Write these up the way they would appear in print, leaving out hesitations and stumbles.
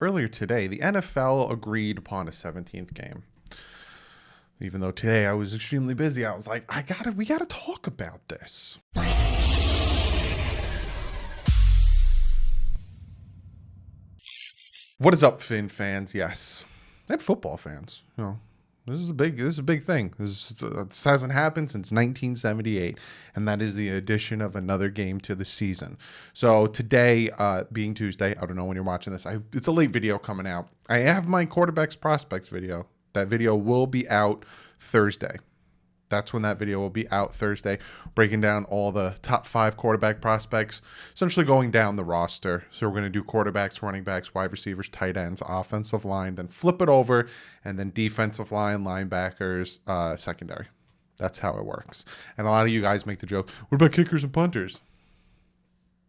Earlier today, the NFL agreed upon a 17th game. Even though today I was extremely busy, I was like, we gotta talk about this. What is up, Finn fans? Yes, and football fans. This is a big thing. This hasn't happened since 1978, and that is the addition of another game to the season. So today, being Tuesday, I don't know when you're watching this. It's a late video coming out. I have my quarterbacks prospects video. That video will be out Thursday. That's when that video will be out Thursday, breaking down all the top 5 quarterback prospects, essentially going down the roster. So we're going to do quarterbacks, running backs, wide receivers, tight ends, offensive line, then flip it over, and then defensive line, linebackers, secondary. That's how it works. And a lot of you guys make the joke, what about kickers and punters?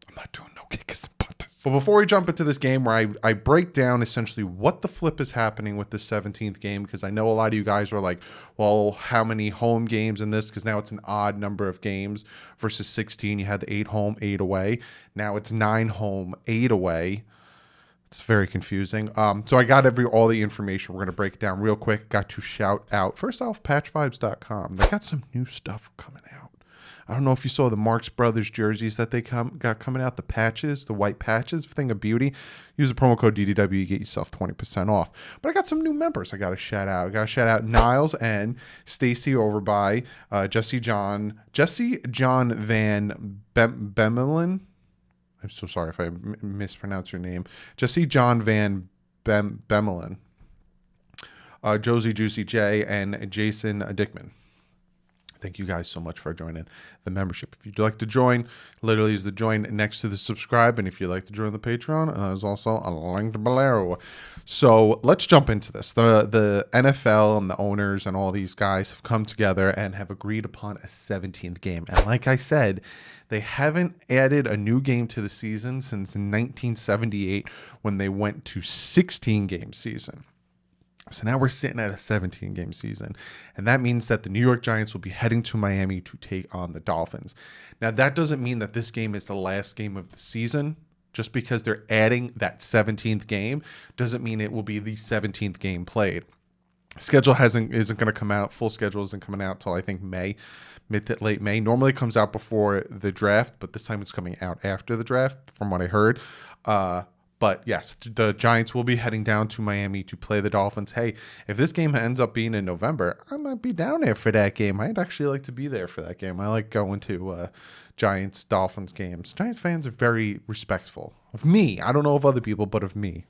I'm not doing no kickers and punters. But before we jump into this game where I break down essentially what the flip is happening with the 17th game, because I know a lot of you guys are like, well, how many home games in this? Because now it's an odd number of games versus 16. You had the 8 home, 8 away. Now it's 9 home, 8 away. It's very confusing. So I got all the information. We're going to break it down real quick. Got to shout out. First off, patchvibes.com. They got some new stuff coming out. I don't know if you saw the Marx Brothers jerseys that they got coming out, the patches, the white patches, thing of beauty. Use the promo code DDW, you get yourself 20% off. But I got some new members I got to shout out. I got to shout out Niles and Stacy over by Jesse John Van Bemelin. I'm so sorry if I mispronounce your name. Jesse John Van Bemelin. Josie Juicy J and Jason Dickman. Thank you guys so much for joining the membership. If you'd like to join, literally is the join next to the subscribe. And if you'd like to join the Patreon, there's also a link below. So let's jump into this. The NFL and the owners and all these guys have come together and have agreed upon a 17th game. And like I said, they haven't added a new game to the season since 1978 when they went to 16-game season. So now we're sitting at a 17-game season, and that means that the New York Giants will be heading to Miami to take on the Dolphins. Now, that doesn't mean that this game is the last game of the season. Just because they're adding that 17th game doesn't mean it will be the 17th game played. Schedule isn't going to come out. Full schedule isn't coming out till I think May, mid to late May. Normally it comes out before the draft, but this time it's coming out after the draft, from what I heard. But yes, the Giants will be heading down to Miami to play the Dolphins. Hey, if this game ends up being in November, I might be down there for that game. I'd actually like to be there for that game. I like going to Giants-Dolphins games. Giants fans are very respectful of me. I don't know of other people, but of me.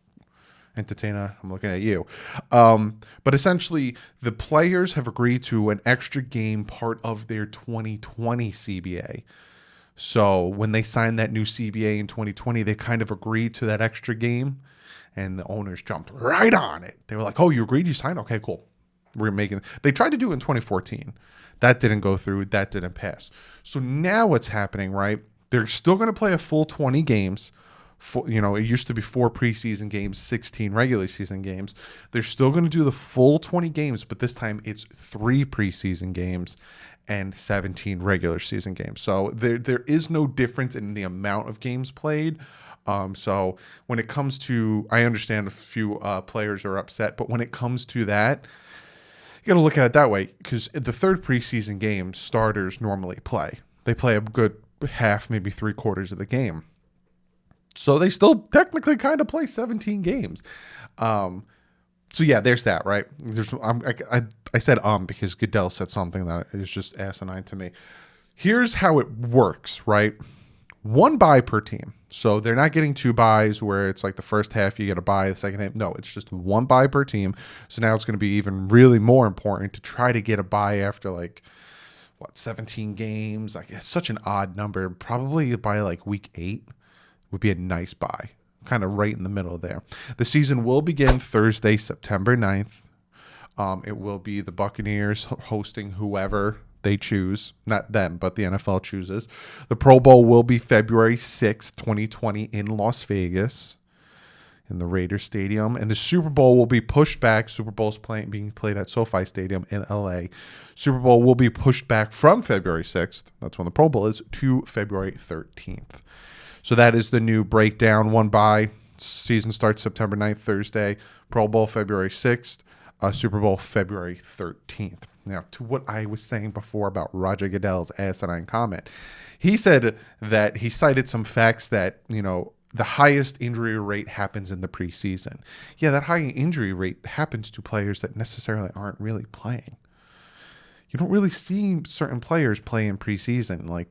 Entertainer, I'm looking at you. But essentially, the players have agreed to an extra game part of their 2020 CBA. So when they signed that new CBA in 2020, they kind of agreed to that extra game, and the owners jumped right on it. They were like, oh, you agreed? You signed? Okay, cool. They tried to do it in 2014. That didn't go through. That didn't pass. So now what's happening, right? They're still going to play a full 20 games. It used to be 4 preseason games, 16 regular season games. They're still going to do the full 20 games, but this time it's 3 preseason games and 17 regular season games. So there is no difference in the amount of games played. So when it comes to, I understand a few players are upset, but when it comes to that, you got to look at it that way, because the 3rd preseason game, starters normally play. They play a good half, maybe 3/4 of the game. So they still technically kind of play 17 games. So yeah, there's that, right? I said because Goodell said something that is just asinine to me. Here's how it works, right? 1 bye per team. So they're not getting 2 byes where it's like the first half you get a bye, the second half. No, it's just 1 bye per team. So now it's going to be even really more important to try to get a bye after 17 games. It's such an odd number. Probably by week 8 would be a nice bye. Kind of right in the middle there. The season will begin Thursday, September 9th. It will be the Buccaneers hosting whoever they choose. Not them, but the NFL chooses. The Pro Bowl will be February 6th, 2020 in Las Vegas in the Raiders Stadium. And the Super Bowl will be pushed back. Super Bowl's being played at SoFi Stadium in LA. Super Bowl will be pushed back from February 6th. That's when the Pro Bowl is, to February 13th. So that is the new breakdown. 1 bye, Season starts September 9th, Thursday. Pro Bowl February 6th. Super Bowl February 13th. Now, to what I was saying before about Roger Goodell's asinine comment, he said that he cited some facts that, the highest injury rate happens in the preseason. Yeah, that high injury rate happens to players that necessarily aren't really playing. You don't really see certain players play in preseason. Like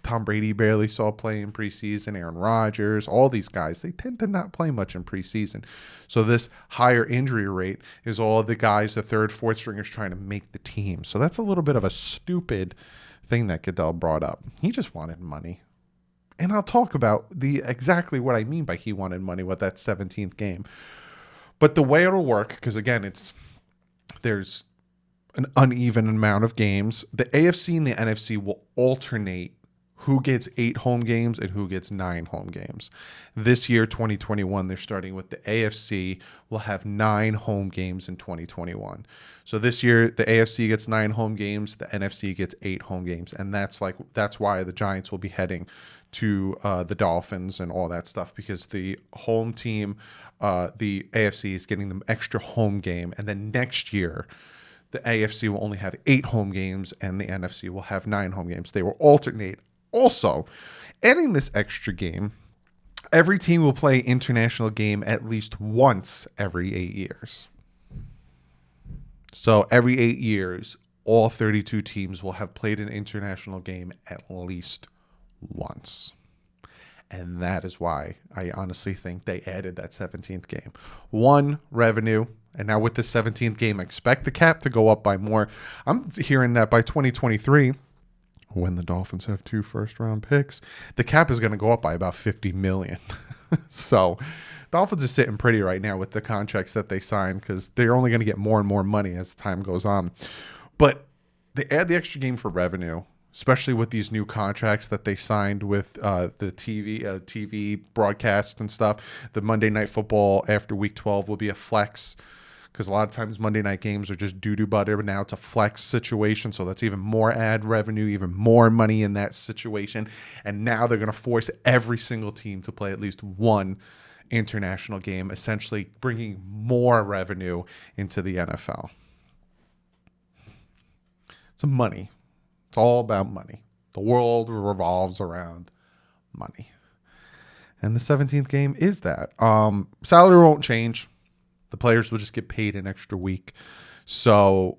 Tom Brady barely saw play in preseason. Aaron Rodgers, all these guys, they tend to not play much in preseason. So this higher injury rate is all the guys, the third, fourth stringers trying to make the team. So that's a little bit of a stupid thing that Goodell brought up. He just wanted money. And I'll talk about exactly what I mean by he wanted money with that 17th game. But the way it'll work, because again, there's an uneven amount of games. The AFC and the NFC will alternate who gets 8 home games and who gets 9 home games. This year, 2021, they're starting with the AFC will have 9 home games in 2021. So this year, the AFC gets 9 home games, the NFC gets 8 home games. And that's why the Giants will be heading to the Dolphins and all that stuff, because the home team, the AFC is getting them extra home game. And then next year, the AFC will only have 8 home games and the NFC will have 9 home games. They will alternate. Also, adding this extra game, every team will play international game at least once every 8 years. So every 8 years, all 32 teams will have played an international game at least once. And that is why I honestly think they added that 17th game. 1, revenue. And now with the 17th game, I expect the cap to go up by more. I'm hearing that by 2023, when the Dolphins have 2 first-round picks, the cap is going to go up by about $50 million. So Dolphins are sitting pretty right now with the contracts that they signed, because they're only going to get more and more money as time goes on. But they add the extra game for revenue, especially with these new contracts that they signed with the TV broadcast and stuff. The Monday Night Football after Week 12 will be a flex, because a lot of times Monday night games are just doo-doo butter, but now it's a flex situation, so that's even more ad revenue, even more money in that situation. And now they're going to force every single team to play at least 1 international game, essentially bringing more revenue into the NFL. It's money. It's all about money. The world revolves around money. And the 17th game is that. Salary won't change. The players will just get paid an extra week. So,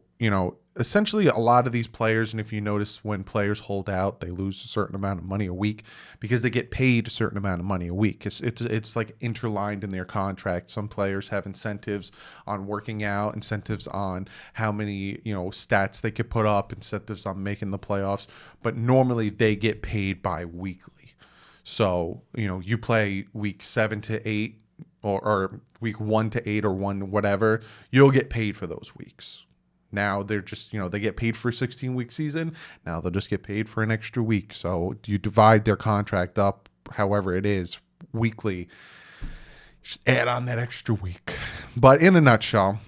essentially a lot of these players, and if you notice when players hold out, they lose a certain amount of money a week because they get paid a certain amount of money a week. It's like interlined in their contract. Some players have incentives on working out, incentives on how many, stats they could put up, incentives on making the playoffs. But normally they get paid bi-weekly. So, you play week 7 to 8 or week 1 to 8 or 1 whatever, you'll get paid for those weeks. Now they're just, they get paid for a 16-week season. Now they'll just get paid for an extra week. So you divide their contract up however it is weekly, just add on that extra week. But in a nutshell,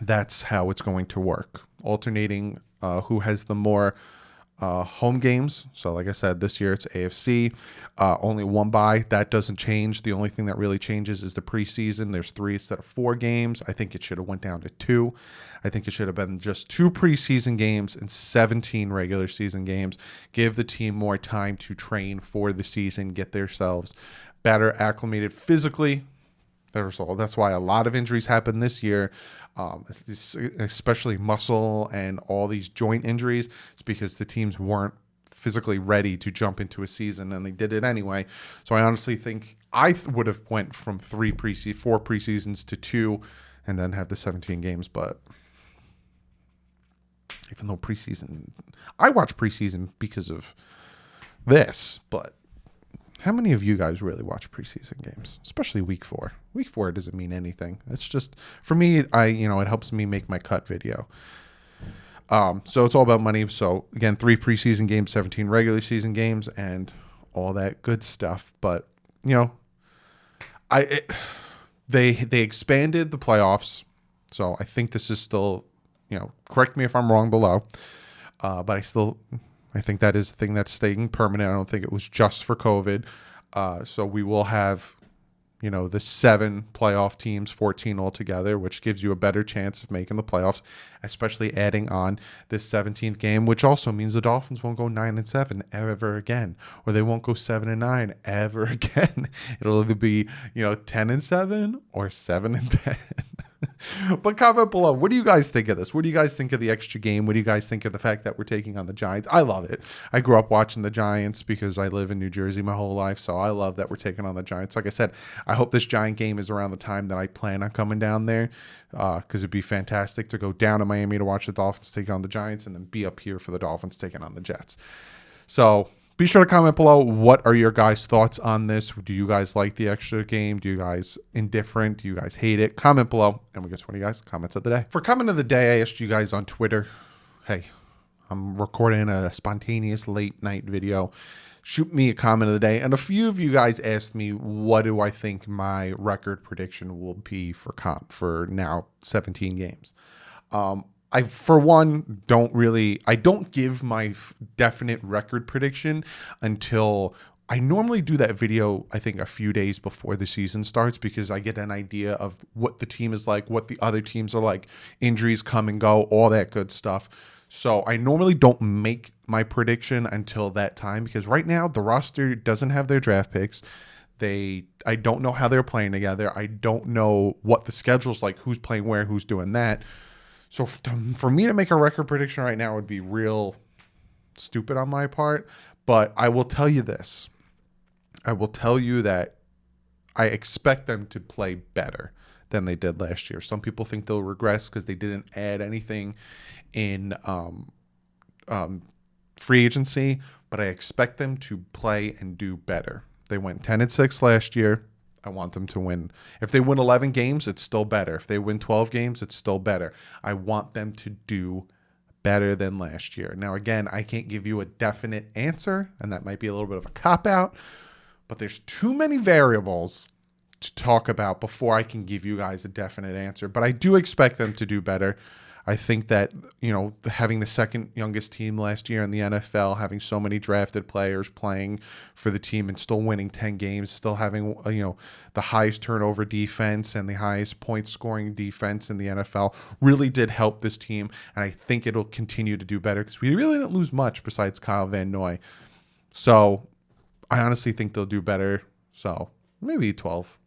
that's how it's going to work. Alternating who has the more home games. So like I said, this year it's AFC, only 1 bye. That doesn't change. The only thing that really changes is the preseason. There's 3 instead of 4 games. I think it should have went down to 2. I think it should have been just 2 preseason games and 17 regular season games. Give the team more time to train for the season, get themselves better acclimated physically. That's why a lot of injuries happen this year, especially muscle and all these joint injuries. It's because the teams weren't physically ready to jump into a season, and they did it anyway. So I honestly think I would have went from 4 preseasons to 2 and then have the 17 games. But even though I watch preseason because of this, but how many of you guys really watch preseason games, especially week 4? Week 4 doesn't mean anything. It's just, for me, it helps me make my cut video. So it's all about money. So again, 3 preseason games, 17 regular season games, and all that good stuff. But they expanded the playoffs. So I think this is still, correct me if I'm wrong below. But I think that is the thing that's staying permanent. I don't think it was just for COVID. So we will have, the 7 playoff teams, 14 altogether, which gives you a better chance of making the playoffs, especially adding on this 17th game, which also means the Dolphins won't go 9-7 ever again, or they won't go 7-9 ever again. It'll either be, 10-7 or 7-10. But comment below, what do you guys think of this? What do you guys think of the extra game? What do you guys think of the fact that we're taking on the Giants? I love it. I grew up watching the Giants because I live in New Jersey my whole life, so I love that we're taking on the Giants. Like I said, I hope this Giant game is around the time that I plan on coming down there, because it'd be fantastic to go down to Miami to watch the Dolphins take on the Giants and then be up here for the Dolphins taking on the Jets. So be sure to comment below. What are your guys' thoughts on this? Do you guys like the extra game? Do you guys indifferent? Do you guys hate it? Comment below, and we'll get to one of you guys' comments of the day. For comment of the day, I asked you guys on Twitter, hey, I'm recording a spontaneous late night video. Shoot me a comment of the day. And a few of you guys asked me, what do I think my record prediction will be for now 17 games? I, for one, I don't give my definite record prediction until I normally do that video, I think, a few days before the season starts, because I get an idea of what the team is like, what the other teams are like, injuries come and go, all that good stuff. So I normally don't make my prediction until that time, because right now the roster doesn't have their draft picks. I don't know how they're playing together. I don't know what the schedule's like, who's playing where, who's doing that. So for me to make a record prediction right now would be real stupid on my part. But I will tell you this. I will tell you that I expect them to play better than they did last year. Some people think they'll regress because they didn't add anything in free agency. But I expect them to play and do better. They went 10-6 last year. I want them to win. If they win 11 games, it's still better. If they win 12 games, it's still better. I want them to do better than last year. Now, again, I can't give you a definite answer, and that might be a little bit of a cop-out, but there's too many variables to talk about before I can give you guys a definite answer. But I do expect them to do better. I think that, having the second youngest team last year in the NFL, having so many drafted players playing for the team and still winning 10 games, still having, the highest turnover defense and the highest point scoring defense in the NFL really did help this team. And I think it'll continue to do better because we really didn't lose much besides Kyle Van Noy. So I honestly think they'll do better. So maybe 12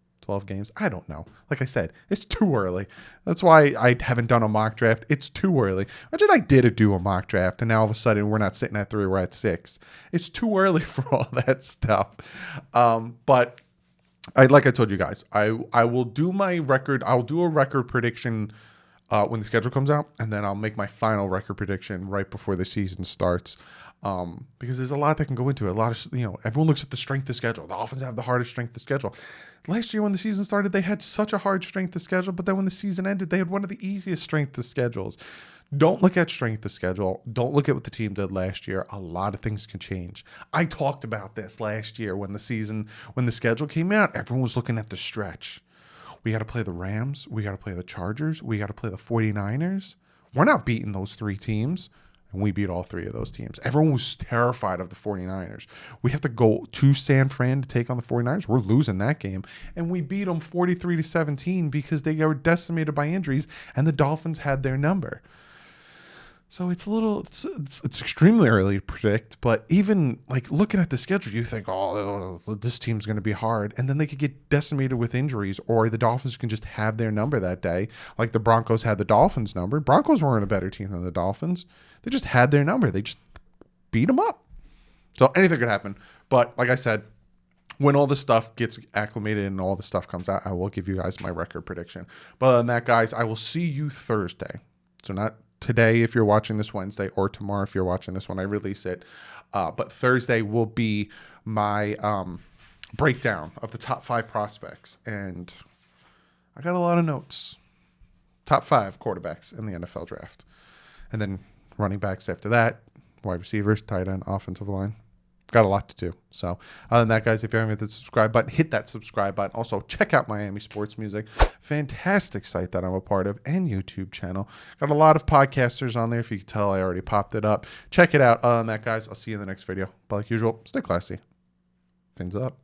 games. I don't know. Like I said, it's too early. That's why I haven't done a mock draft. It's too early. Imagine I did do a mock draft and now all of a sudden we're not sitting at 3, we're at 6. It's too early for all that stuff. But like I told you guys, I will do my record. I'll do a record prediction when the schedule comes out, and then I'll make my final record prediction right before the season starts. Because there's a lot that can go into it. A lot of, everyone looks at the strength of schedule. The Dolphins have the hardest strength of schedule. Last year when the season started, they had such a hard strength of schedule, but then when the season ended, they had one of the easiest strength of schedules. Don't look at strength of schedule. Don't look at what the team did last year. A lot of things can change. I talked about this last year when the schedule came out. Everyone was looking at the stretch. We got to play the Rams. We got to play the Chargers. We got to play the 49ers. We're not beating those 3 teams. And we beat all 3 of those teams. Everyone was terrified of the 49ers. We have to go to San Fran to take on the 49ers. We're losing that game. And we beat them 43-17 because they were decimated by injuries and the Dolphins had their number. So it's extremely early to predict, but even like looking at the schedule, you think, oh, this team's going to be hard. And then they could get decimated with injuries, or the Dolphins can just have their number that day. Like the Broncos had the Dolphins number. Broncos weren't a better team than the Dolphins. They just had their number. They just beat them up. So anything could happen. But like I said, when all this stuff gets acclimated and all the stuff comes out, I will give you guys my record prediction. But other than that, guys, I will see you Thursday. So not today if you're watching this Wednesday, or tomorrow if you're watching this when I release it. But Thursday will be my breakdown of the top 5 prospects. And I got a lot of notes. Top 5 quarterbacks in the NFL draft. And then running backs after that, wide receivers, tight end, offensive line. Got a lot to do. So other than that, guys, if you haven't hit the subscribe button, hit that subscribe button. Also, check out Miami Sports Music. Fantastic site that I'm a part of, and YouTube channel. Got a lot of podcasters on there. If you can tell, I already popped it up. Check it out. Other than that, guys, I'll see you in the next video. But like usual, stay classy. Fins up.